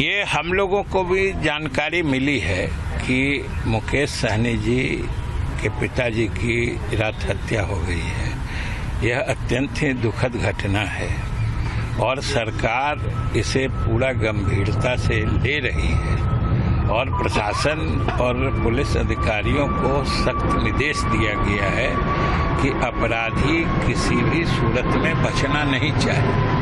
ये हम लोगों को भी जानकारी मिली है कि मुकेश सहनी जी के पिताजी की रात हत्या हो गई है। यह अत्यंत ही दुखद घटना है और सरकार इसे पूरा गंभीरता से ले रही है और प्रशासन और पुलिस अधिकारियों को सख्त निर्देश दिया गया है कि अपराधी किसी भी सूरत में बचना नहीं चाहिए।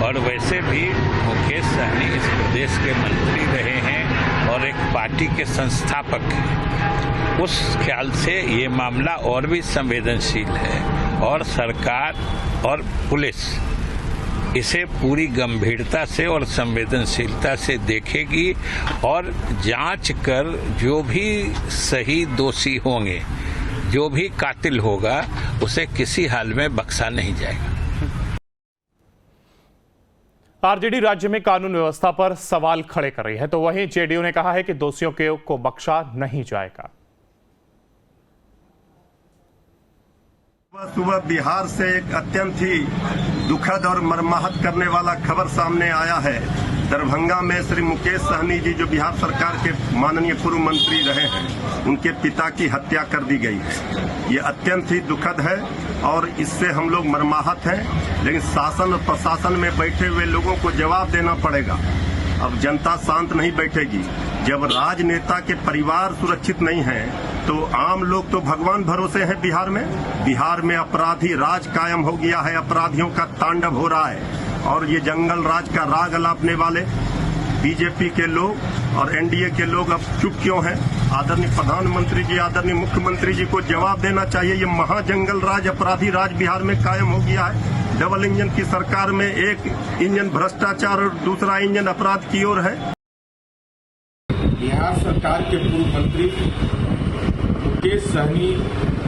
और वैसे भी मुकेश सहनी इस प्रदेश के मंत्री रहे हैं और एक पार्टी के संस्थापक हैं। उस ख्याल से ये मामला और भी संवेदनशील है और सरकार और पुलिस इसे पूरी गंभीरता से और संवेदनशीलता से देखेगी और जांच कर जो भी सही दोषी होंगे, जो भी कातिल होगा, उसे किसी हाल में बख्शा नहीं जाएगा। आरजेडी राज्य में कानून व्यवस्था पर सवाल खड़े कर रही है, तो वहीं जेडीयू ने कहा है कि दोषियों को बख्शा नहीं जाएगा। सुबह बिहार से एक अत्यंत ही दुखद और मर्माहत करने वाला खबर सामने आया है। दरभंगा में श्री मुकेश सहनी जी, जो बिहार सरकार के माननीय पूर्व मंत्री रहे हैं, उनके पिता की हत्या कर दी गई है। ये अत्यंत ही दुखद है और इससे हम लोग मर्माहत हैं, लेकिन शासन और प्रशासन में बैठे हुए लोगों को जवाब देना पड़ेगा। अब जनता शांत नहीं बैठेगी। जब राजनेता के परिवार सुरक्षित नहीं है तो आम लोग तो भगवान भरोसे हैं। बिहार में अपराधी राज कायम हो गया है, अपराधियों का तांडव हो रहा है और ये जंगल राज का राग अलापने वाले बीजेपी के लोग और एनडीए के लोग अब चुप क्यों हैं? आदरणीय प्रधानमंत्री जी, आदरणीय मुख्यमंत्री जी को जवाब देना चाहिए। ये महाजंगल राज, अपराधी राज बिहार में कायम हो गया है। डबल इंजन की सरकार में एक इंजन भ्रष्टाचार और दूसरा इंजन अपराध की ओर है। बिहार सरकार के पूर्व मंत्री मुकेश सहनी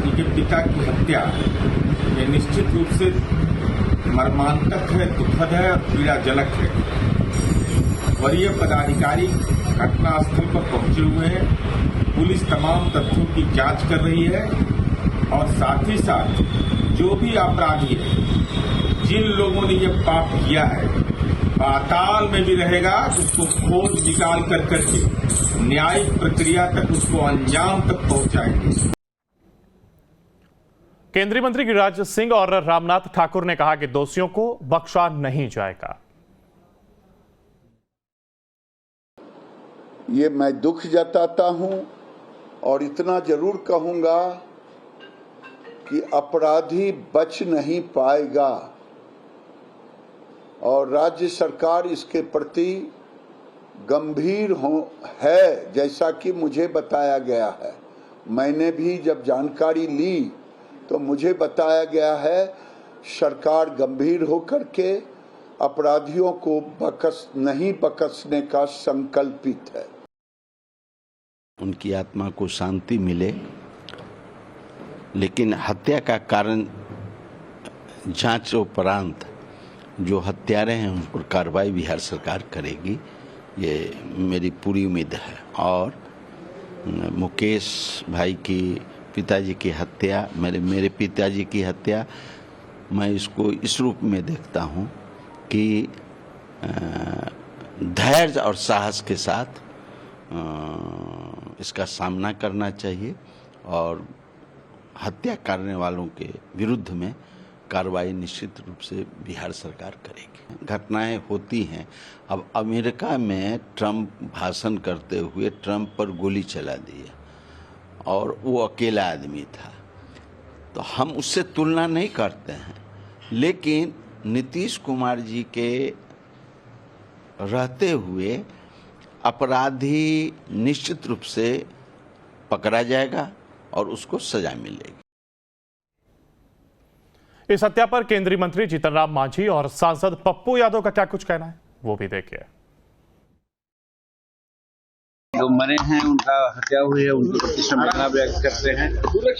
के पिता की हत्या ये निश्चित रूप से मर्मांतक है, दुखद है और पीड़ाजनक है। वरीय पदाधिकारी घटनास्थल पर पहुंचे हुए हैं। पुलिस तमाम तथ्यों की जांच कर रही है और साथ ही साथ जो भी अपराधी है, जिन लोगों ने ये पाप किया है, पाताल में भी रहेगा, उसको खोज निकाल करके न्यायिक प्रक्रिया तक, उसको अंजाम तक पहुंचाएंगे। केंद्रीय मंत्री गिरिराज सिंह और रामनाथ ठाकुर ने कहा कि दोषियों को बख्शा नहीं जाएगा। ये मैं दुख जताता हूं और इतना जरूर कहूंगा कि अपराधी बच नहीं पाएगा और राज्य सरकार इसके प्रति गंभीर है, जैसा कि मुझे बताया गया है। मैंने भी जब जानकारी ली तो मुझे बताया गया है सरकार गंभीर होकर के अपराधियों को नहीं बख्शने का संकल्पित है। उनकी आत्मा को शांति मिले, लेकिन हत्या का कारण जांच उपरांत जो हत्यारे हैं उन पर कार्रवाई बिहार सरकार करेगी, ये मेरी पूरी उम्मीद है। और मुकेश भाई की पिताजी की हत्या, मेरे पिताजी की हत्या, मैं इसको इस रूप में देखता हूँ कि धैर्य और साहस के साथ इसका सामना करना चाहिए और हत्या करने वालों के विरुद्ध में कार्रवाई निश्चित रूप से बिहार सरकार करेगी। घटनाएं होती हैं। अब अमेरिका में ट्रंप भाषण करते हुए ट्रंप पर गोली चला दी और वो अकेला आदमी था, तो हम उससे तुलना नहीं करते हैं, लेकिन नीतीश कुमार जी के रहते हुए अपराधी निश्चित रूप से पकड़ा जाएगा और उसको सजा मिलेगी। इस हत्या पर केंद्रीय मंत्री जीतन राम मांझी और सांसद पप्पू यादव का क्या कुछ कहना है, वो भी देखिए। जो मरे हैं, उनका हत्या हुई है, उनके प्रति संवेदना व्यक्त करते हैं।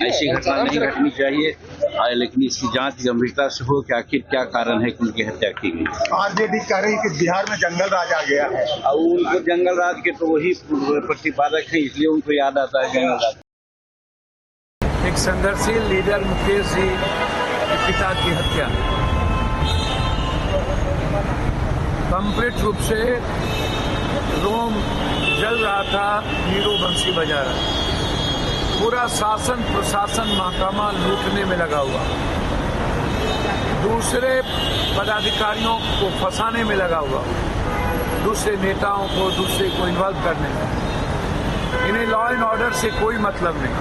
ऐसी घटना नहीं घटनी चाहिए, लेकिन इसकी जांच गंभीरता से हो कि आखिर क्या कारण है कि उनकी हत्या की गई। आरजेडी कह रही है कि बिहार में जंगल राज आ गया है और उनको जंगल राज के तो वही प्रतिपादक है, इसलिए उनको याद आता है जंगल राज। एक संघर्षशील लीडर मुकेश जी के पिता की हत्या कंप्लीट रूप से रोम जल रहा था, हीरो बंसी बजा रहा। पूरा शासन प्रशासन महकमा लूटने में लगा हुआ, दूसरे पदाधिकारियों को फंसाने में लगा हुआ, दूसरे नेताओं को, दूसरे को इन्वॉल्व करने में। इन्हें लॉ एंड ऑर्डर से कोई मतलब नहीं।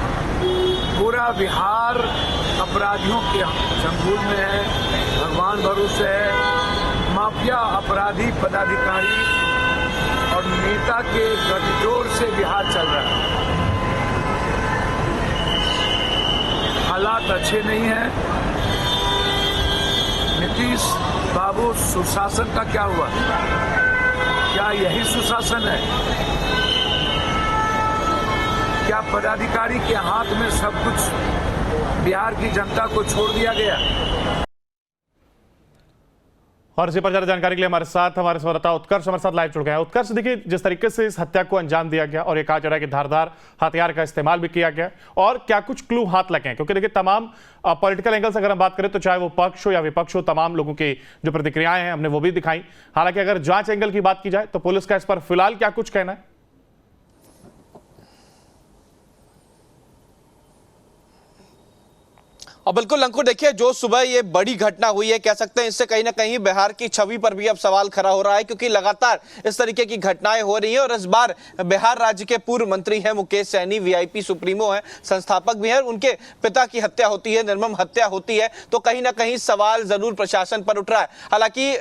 पूरा बिहार अपराधियों के चंगुल में है, भगवान भरोसे है। माफिया अपराधी पदाधिकारी और नेता के गठजोड़ से बिहार चल रहा है। हालात अच्छे नहीं हैं। नीतीश बाबू, सुशासन का क्या हुआ? क्या यही सुशासन है? क्या पदाधिकारी के हाथ में सब कुछ बिहार की जनता को छोड़ दिया गया? और इसी पर ज्यादा जानकारी के लिए हमारे साथ हमारे संवाददाता उत्कर्ष हमारे साथ लाइव जुड़ गए हैं। उत्कर्ष, देखिए जिस तरीके से इस हत्या को अंजाम दिया गया और ये कहा जा रहा है कि धारदार हथियार का इस्तेमाल भी किया गया, और क्या कुछ क्लू हाथ लगे हैं? क्योंकि देखिए तमाम पॉलिटिकल एंगल से अगर हम बात करें तो चाहे वो पक्ष हो या विपक्ष हो, तमाम लोगों की जो प्रतिक्रियाएं हैं हमने वो भी दिखाई। हालांकि अगर जांच एंगल की बात की जाए तो पुलिस का इस पर फिलहाल क्या कुछ कहना है? और बिल्कुल अंकुर, देखिए जो सुबह ये बड़ी घटना हुई है, कह सकते हैं इससे कहीं ना कहीं बिहार की छवि पर भी अब सवाल खड़ा हो रहा है, क्योंकि लगातार इस तरीके की घटनाएं हो रही हैं। और इस बार बिहार राज्य के पूर्व मंत्री हैं मुकेश सहनी, वीआईपी सुप्रीमो हैं, संस्थापक भी हैं, उनके पिता की हत्या होती है, निर्मम हत्या होती है, तो कहीं ना कहीं सवाल जरूर प्रशासन पर उठ रहा है। हालांकि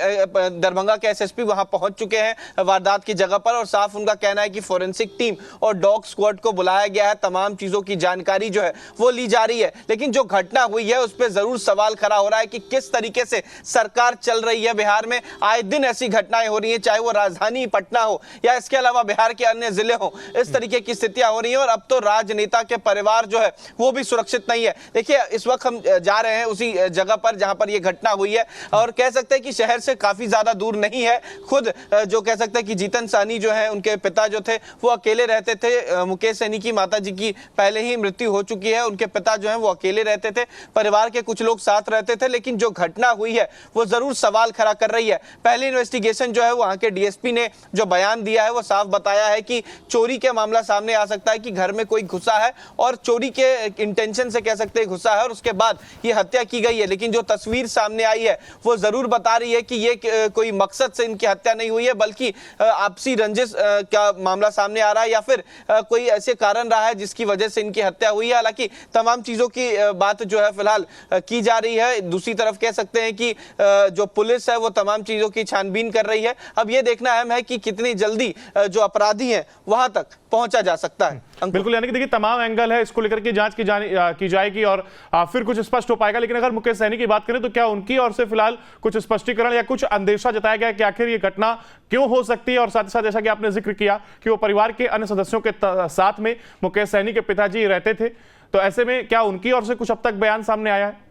दरभंगा के एसएसपी वहां पहुंच चुके हैं वारदात की जगह पर, और साफ उनका कहना है कि फोरेंसिक टीम और डॉग स्क्वाड को बुलाया गया है, तमाम चीजों की जानकारी जो है वो ली जा रही है। लेकिन जो घटना हुई है उस पर जरूर सवाल खड़ा हो रहा है कि किस तरीके से सरकार चल रही है। बिहार में आए दिन ऐसी घटनाएं हो रही हैं, चाहे वो राजधानी पटना हो या इसके अलावा बिहार के अन्य जिले हो, इस तरीके की स्थितियां हो रही हैं। और अब तो राजनेता के परिवार जो है वो भी सुरक्षित नहीं है। देखिए इस वक्त हम जा रहे हैं उसी जगह पर जहां पर यह घटना हुई है, और कह सकते हैं कि शहर से काफी ज्यादा दूर नहीं है। खुद जो कह सकते हैं कि जीतन सहनी जो है, उनके पिता जो थे वो अकेले रहते थे। मुकेश सहनी की माता जी की पहले ही मृत्यु हो चुकी है, उनके पिता जो है वो अकेले रहते थे, परिवार के कुछ लोग साथ रहते थे। लेकिन जो घटना हुई है वो जरूर सवाल खड़ा कर रही है। पहली इन्वेस्टिगेशन जो है वहां के डीएसपी ने जो बयान दिया है वो साफ बताया है कि चोरी का मामला सामने आ सकता है, कि घर में कोई घुसा है और चोरी के इंटेंशन से कह सकते हैं घुसा है, और उसके बाद ये हत्या की गई है। लेकिन जो तस्वीर सामने आई है वो जरूर बता रही है कि ये कोई मकसद से इनकी हत्या नहीं हुई है, बल्कि आपसी रंजिश का मामला सामने आ रहा है, या फिर कोई ऐसे कारण रहा है जिसकी वजह से इनकी हत्या हुई है। हालांकि तमाम चीजों की बात जो है फिलहाल की जा रही है। दूसरी तरफ कह सकते हैं कि जो पुलिस है वो तमाम चीजों की छानबीन कर रही है। अब ये देखना अहम है कि कितनी जल्दी जो अपराधी हैं वहां तक पहुंचा जा सकता है। बिल्कुल, यानी कि देखिए तमाम एंगल है, इसको लेकर के जांच की जाएगी और फिर कुछ स्पष्ट हो पाएगा। लेकिन अगर मुकेश सहनी की बात करें तो क्या उनकी ओर से फिलहाल कुछ स्पष्टीकरण या कुछ अंदेशा जताया गया कि आखिर ये घटना क्यों हो सकती है? और साथ ही साथ जैसा कि आपने जिक्र किया कि वो परिवार के अन्य सदस्यों के साथ में मुकेश सहनी के पिताजी रहते थे, तो ऐसे में क्या उनकी ओर से कुछ अब तक बयान सामने आया है?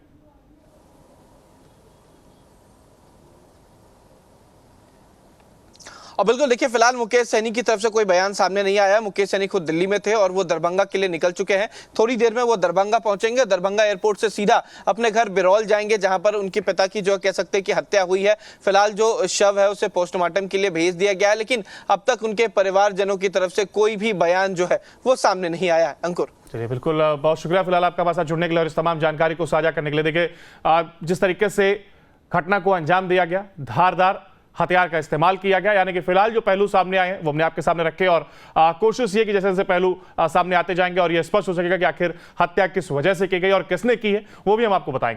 और बिल्कुल देखिए फिलहाल मुकेश सहनी की तरफ से कोई बयान सामने नहीं आया। मुकेश सहनी खुद दिल्ली में थे और वो दरभंगा के लिए निकल चुके हैं। थोड़ी देर में वो दरभंगा पहुंचेंगे, दरभंगा एयरपोर्ट से सीधा अपने घर बिरौल जाएंगे, जहां पर उनके पिता की जो कह सकते हैं कि हत्या हुई है। फिलहाल जो शव है उसे पोस्टमार्टम के लिए भेज दिया गया है, लेकिन अब तक उनके परिवारजनों की तरफ से कोई भी बयान जो है वो सामने नहीं आया है। अंकुर, चलिए बिल्कुल, बहुत शुक्रिया फिलहाल आपका हमारे साथ जुड़ने के लिए और इस तमाम जानकारी को साझा करने के लिए। देखिए जिस तरीके से घटना को अंजाम दिया गया, धारदार हथियार का इस्तेमाल किया गया, यानी कि फिलहाल जो पहलू सामने आए हैं वो हमने आपके सामने रखे, और कोशिश ये कि जैसे जैसे पहलू सामने आते जाएंगे और ये स्पष्ट हो सकेगा कि आखिर हत्या किस वजह से की गई और किसने की है, वो भी हम आपको बताएंगे।